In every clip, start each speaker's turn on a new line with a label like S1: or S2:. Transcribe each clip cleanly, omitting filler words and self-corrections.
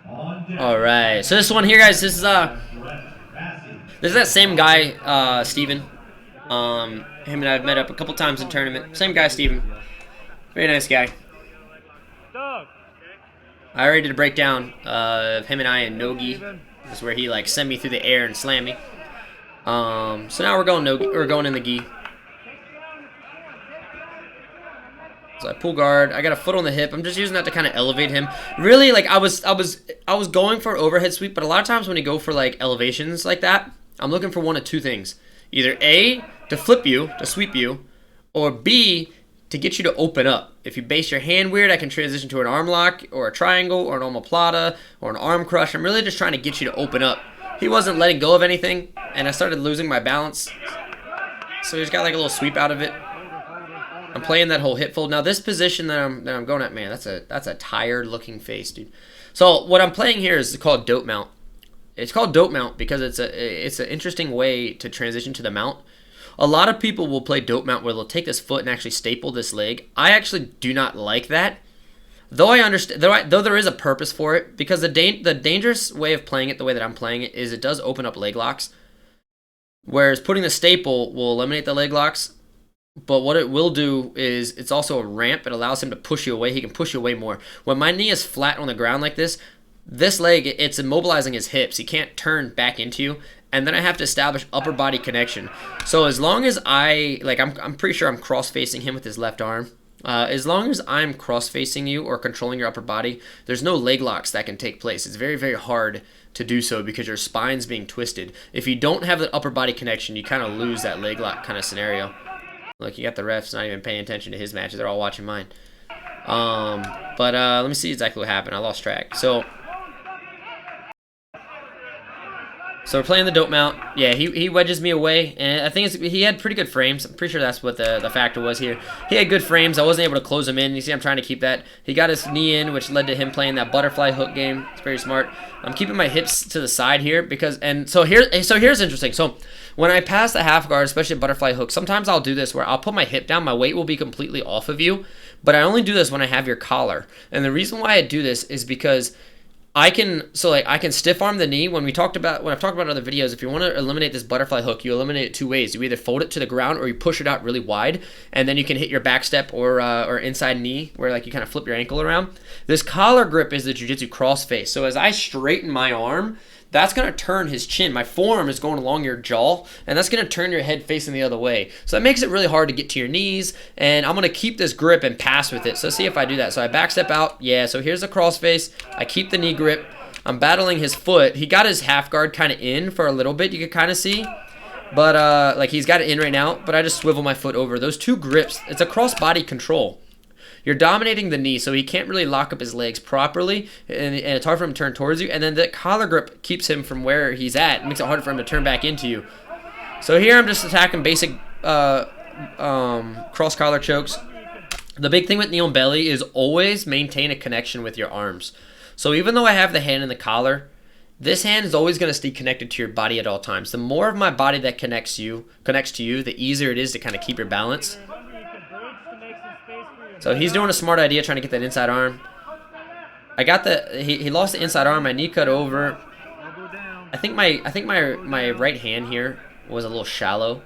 S1: Alright, so this one here, guys, this is that same guy, Steven. Him and I have met up a couple times in tournament. Same guy, Steven. Very nice guy. I already did a breakdown of him and I in Nogi. This is where he like sent me through the air and slammed me. So now we're going Nogi, we're going in the gi. So I pull guard. I got a foot on the hip. I'm just using that to kind of elevate him. Really, like I was going for an overhead sweep, but a lot of times when you go for like elevations like that, I'm looking for one of two things: either A, to flip you, to sweep you, or B, to get you to open up. If you base your hand weird, I can transition to an arm lock or a triangle or an omoplata or an arm crush. I'm really just trying to get you to open up. He wasn't letting go of anything, and I started losing my balance. So he's got like a little sweep out of it. I'm playing that whole hip fold. Now this position that I'm going at, man, that's a tired looking face, dude. So what I'm playing here is called dope mount. It's called dope mount because it's an interesting way to transition to the mount. A lot of people will play dope mount where they'll take this foot and actually staple this leg. I actually do not like that. Though I understand, though there is a purpose for it, because the dangerous way of playing it, the way that I'm playing it, is it does open up leg locks. Whereas putting the staple will eliminate the leg locks. But what it will do is it's also a ramp. It allows him to push you away. He can push you away more. When my knee is flat on the ground like this leg, it's immobilizing his hips. He can't turn back into you. And then I have to establish upper body connection. So as long as I'm pretty sure I'm cross-facing him with his left arm. As long as I'm cross-facing you or controlling your upper body, there's no leg locks that can take place. It's very, very hard to do so because your spine's being twisted. If you don't have the upper body connection, you kind of lose that leg lock kind of scenario. Look, you got the refs not even paying attention to his matches. They're all watching mine. Let me see exactly what happened. I lost track. So we're playing the dope mount. Yeah, he wedges me away, and I think he had pretty good frames. I'm pretty sure that's what the factor was here. He had good frames. I wasn't able to close him in. You see, I'm trying to keep that. He got his knee in, which led to him playing that butterfly hook game. It's very smart. I'm keeping my hips to the side here so here's interesting. So when I pass the half guard, especially a butterfly hook, sometimes I'll do this where I'll put my hip down. My weight will be completely off of you, but I only do this when I have your collar. And the reason why I do this is because I can stiff arm the knee. When I've talked about other videos, if you want to eliminate this butterfly hook, you eliminate it two ways. You either fold it to the ground or you push it out really wide, and then you can hit your back step or inside knee where like you kind of flip your ankle around. This collar grip is the jiu-jitsu cross face. So as I straighten my arm, that's going to turn his chin. My forearm is going along your jaw, and that's going to turn your head facing the other way. So that makes it really hard to get to your knees, and I'm going to keep this grip and pass with it. So see if I do that. So I back step out. Yeah, so here's the cross face. I keep the knee grip. I'm battling his foot. He got his half guard kind of in for a little bit, you could kind of see. But like he's got it in right now, but I just swivel my foot over. Those two grips, it's a cross-body control. You're dominating the knee, so he can't really lock up his legs properly, and it's hard for him to turn towards you. And then the collar grip keeps him from where he's at. It makes it harder for him to turn back into you. So here I'm just attacking basic cross collar chokes. The big thing with knee on belly is always maintain a connection with your arms. So even though I have the hand in the collar, this hand is always going to stay connected to your body at all times. The more of my body that connects to you, the easier it is to kind of keep your balance. So he's doing a smart idea, trying to get that inside arm. I got he lost the inside arm. My knee cut over. I think my right hand here was a little shallow.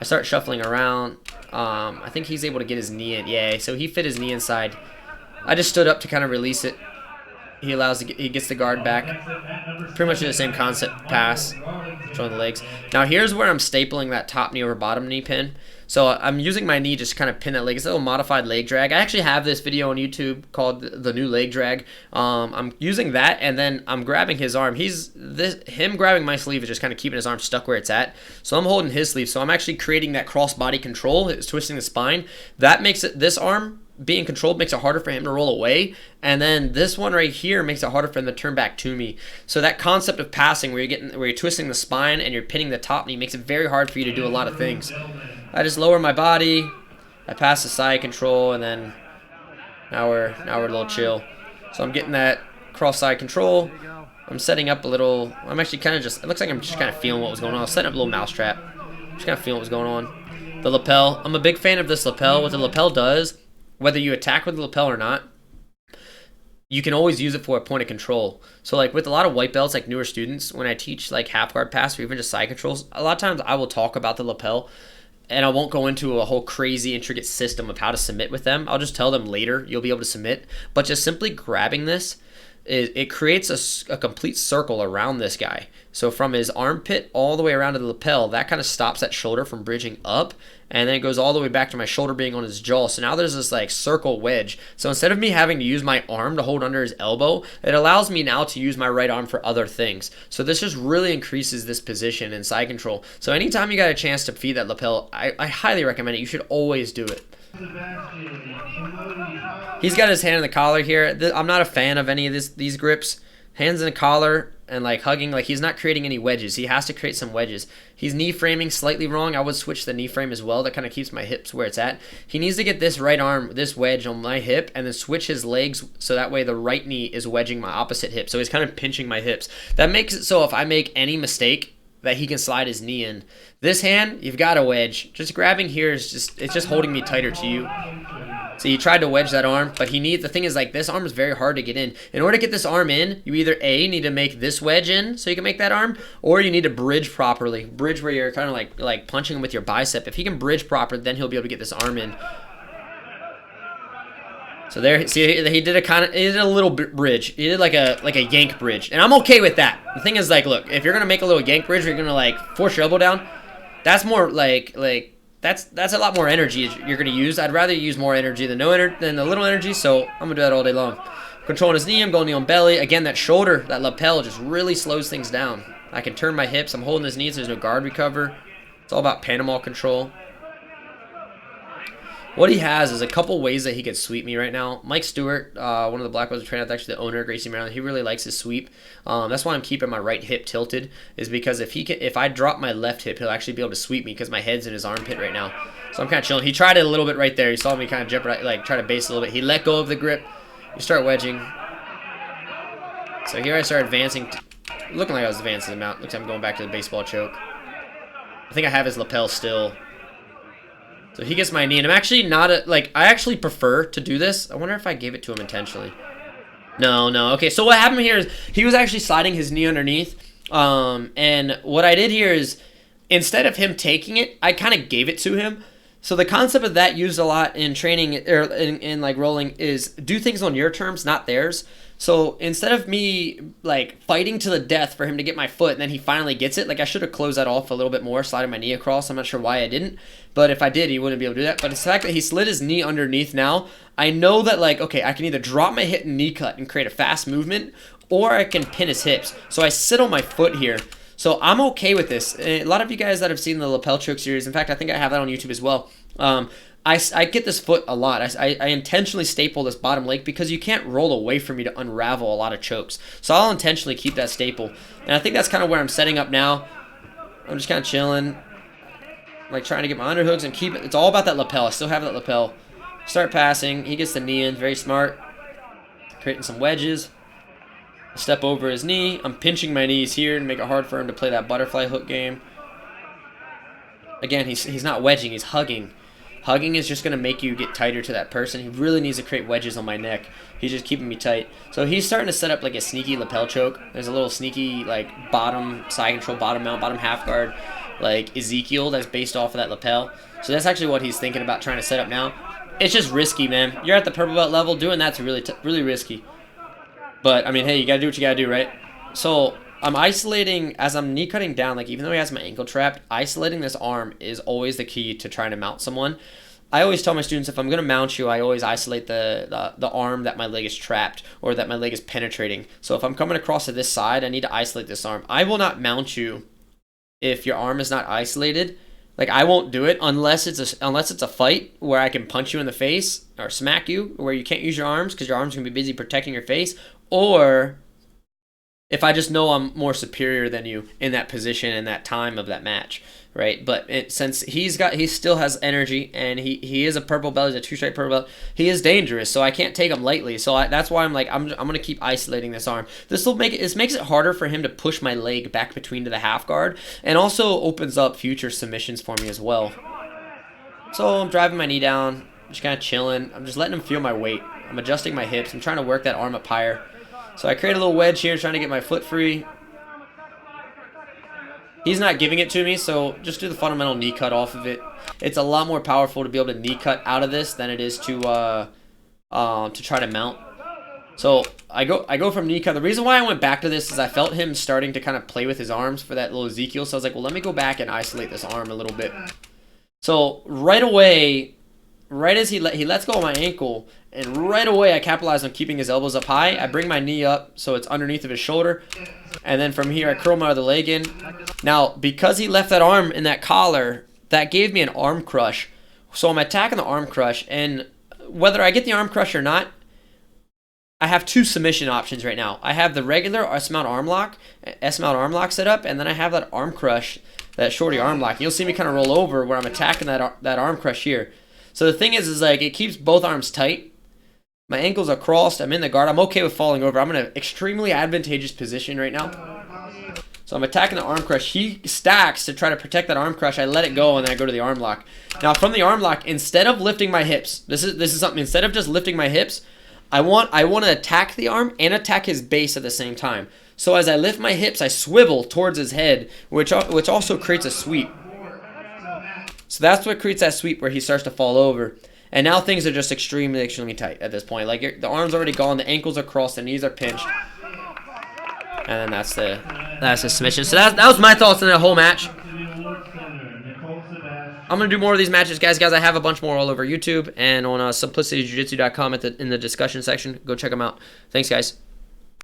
S1: I start shuffling around. I think he's able to get his knee in. Yeah, so he fit his knee inside. I just stood up to kind of release it. He gets the guard back. Pretty much the same concept pass, showing the legs. Now here's where I'm stapling that top knee over bottom knee pin. So I'm using my knee just to kind of pin that leg. It's a little modified leg drag. I actually have this video on YouTube called the new leg drag. I'm using that, and then I'm grabbing his arm. Him grabbing my sleeve is just kind of keeping his arm stuck where it's at. So I'm holding his sleeve. So I'm actually creating that cross body control. It's twisting the spine. That makes it, this arm being controlled makes it harder for him to roll away, and then this one right here makes it harder for him to turn back to me. So that concept of passing where you're twisting the spine and you're pinning the top knee makes it very hard for you to do a lot of things. I just lower my body, I pass the side control, and then now we're a little chill. So I'm getting that cross side control. I'm setting up a little. I'm actually kind of it looks like I'm just kind of feeling what was going on. I'm setting up a little mousetrap. Just kind of feeling what was going on. The lapel. I'm a big fan of this lapel. What the lapel does, whether you attack with the lapel or not, you can always use it for a point of control. So like with a lot of white belts, like newer students, when I teach like half guard pass or even just side controls, a lot of times I will talk about the lapel and I won't go into a whole crazy intricate system of how to submit with them. I'll just tell them later you'll be able to submit. But just simply grabbing this, it creates a complete circle around this guy. So from his armpit all the way around to the lapel, that kind of stops that shoulder from bridging up, and then it goes all the way back to my shoulder being on his jaw. So now there's this like circle wedge. So instead of me having to use my arm to hold under his elbow, it allows me now to use my right arm for other things. So this just really increases this position in side control. So anytime you got a chance to feed that lapel, I highly recommend it. You should always do it. He's got his hand in the collar here. I'm not a fan of any of these grips. Hands in the collar and like hugging, like he's not creating any wedges. He has to create some wedges. He's knee framing slightly wrong. I would switch the knee frame as well. That kind of keeps my hips where it's at. He needs to get this right arm, this wedge on my hip, and then switch his legs so that way the right knee is wedging my opposite hip. So he's kind of pinching my hips. That makes it so if I make any mistake that he can slide his knee in. This hand, you've got a wedge. Just grabbing here is it's just holding me tighter to you. So he tried to wedge that arm, but the thing is like this arm is very hard to get in. In order to get this arm in, you either A, need to make this wedge in so you can make that arm, or you need to bridge properly. Bridge where you're kind of like punching him with your bicep. If he can bridge properly, then he'll be able to get this arm in. So there, see, he did a little bridge. He did like a yank bridge, and I'm okay with that. The thing is like, look, if you're gonna make a little yank bridge, where you're gonna like force your elbow down, that's more like that's a lot more energy you're gonna use. I'd rather use more energy than than a little energy. So I'm gonna do that all day long. Controlling his knee, I'm going knee on belly. Again, that shoulder, that lapel just really slows things down. I can turn my hips. I'm holding his knees. There's no guard recover. It's all about Panama control. What he has is a couple ways that he could sweep me right now. Mike Stewart, one of the black belts trained, actually the owner of Gracie, Maryland, he really likes his sweep. That's why I'm keeping my right hip tilted, is because if I drop my left hip, he'll actually be able to sweep me because my head's in his armpit right now. So I'm kind of chilling. He tried it a little bit right there. He saw me kind of jeopardize, like try to base a little bit. He let go of the grip. You start wedging. So here I start advancing, looking like I was advancing him out. Looks like I'm going back to the baseball choke. I think I have his lapel still. So he gets my knee, and I'm actually not I actually prefer to do this. I wonder if I gave it to him intentionally. No. Okay, so what happened here is he was actually sliding his knee underneath. And what I did here is instead of him taking it, I kind of gave it to him. So the concept of that used a lot in training or in like rolling is do things on your terms, not theirs. So instead of me like fighting to the death for him to get my foot and then he finally gets it, like I should have closed that off a little bit more, sliding my knee across. I'm not sure why I didn't, but if I did, he wouldn't be able to do that. But it's the fact that he slid his knee underneath now, I know that like, okay, I can either drop my hip and knee cut and create a fast movement, or I can pin his hips. So I sit on my foot here. So I'm okay with this. A lot of you guys that have seen the lapel choke series, in fact, I think I have that on YouTube as well. I get this foot a lot. I intentionally staple this bottom leg because you can't roll away from me to unravel a lot of chokes. So I'll intentionally keep that staple. And I think that's kind of where I'm setting up now. I'm just kind of chilling. Like trying to get my underhooks and keep it. It's all about that lapel. I still have that lapel. Start passing. He gets the knee in. Very smart. Creating some wedges. Step over his knee. I'm pinching my knees here to make it hard for him to play that butterfly hook game. Again, he's not wedging. He's hugging. Hugging is just going to make you get tighter to that person. He really needs to create wedges on my neck. He's just keeping me tight. So he's starting to set up like a sneaky lapel choke. There's a little sneaky like bottom side control, bottom mount, bottom half guard, like Ezekiel that's based off of that lapel. So that's actually what he's thinking about trying to set up now. It's just risky, man. You're at the purple belt level. Doing that's really risky. But, I mean, hey, you got to do what you got to do, right? So I'm isolating, as I'm knee cutting down, like even though he has my ankle trapped, isolating this arm is always the key to trying to mount someone. I always tell my students if I'm going to mount you, I always isolate the arm that my leg is trapped or that my leg is penetrating. So if I'm coming across to this side, I need to isolate this arm. I will not mount you if your arm is not isolated. Like I won't do it unless it's a fight where I can punch you in the face or smack you, where you can't use your arms because your arms are going to be busy protecting your face, or if I just know I'm more superior than you in that position and that time of that match, right? But since he still has energy and he is a purple belt, he's a 2-stripe purple belt, he is dangerous, so I can't take him lightly. So that's why I'm like I'm gonna keep isolating this arm. This makes it harder for him to push my leg back between to the half guard, and also opens up future submissions for me as well. So I'm driving my knee down, just kind of chilling. I'm just letting him feel my weight. I'm adjusting my hips. I'm trying to work that arm up higher. So I create a little wedge here, trying to get my foot free. He's not giving it to me, so just do the fundamental knee cut off of it. It's a lot more powerful to be able to knee cut out of this than it is to try to mount. So I go from knee cut. The reason why I went back to this is I felt him starting to kind of play with his arms for that little Ezekiel. So I was like, well, let me go back and isolate this arm a little bit. So right away, right as he lets go of my ankle, and right away I capitalize on keeping his elbows up high. I bring my knee up so it's underneath of his shoulder. And then from here, I curl my other leg in. Now, because he left that arm in that collar, that gave me an arm crush. So I'm attacking the arm crush. And whether I get the arm crush or not, I have two submission options right now. I have the regular S-mount arm lock set up, and then I have that arm crush, that shorty arm lock. You'll see me kind of roll over where I'm attacking that arm crush here. So the thing is like it keeps both arms tight. My ankles are crossed. I'm in the guard. I'm okay with falling over. I'm in an extremely advantageous position right now. So I'm attacking the arm crush. He stacks to try to protect that arm crush. I let it go, and then I go to the arm lock. Now, from the arm lock, instead of lifting my hips, this is something. Instead of just lifting my hips, I want to attack the arm and attack his base at the same time. So as I lift my hips, I swivel towards his head, which also creates a sweep. So that's what creates that sweep where he starts to fall over. And now things are just extremely, extremely tight at this point. Like the arm's already gone, the ankles are crossed, the knees are pinched. And then that's the submission. So that was my thoughts on that whole match. I'm going to do more of these matches, guys. I have a bunch more all over YouTube and on simplicityjujitsu.com in the discussion section. Go check them out. Thanks, guys.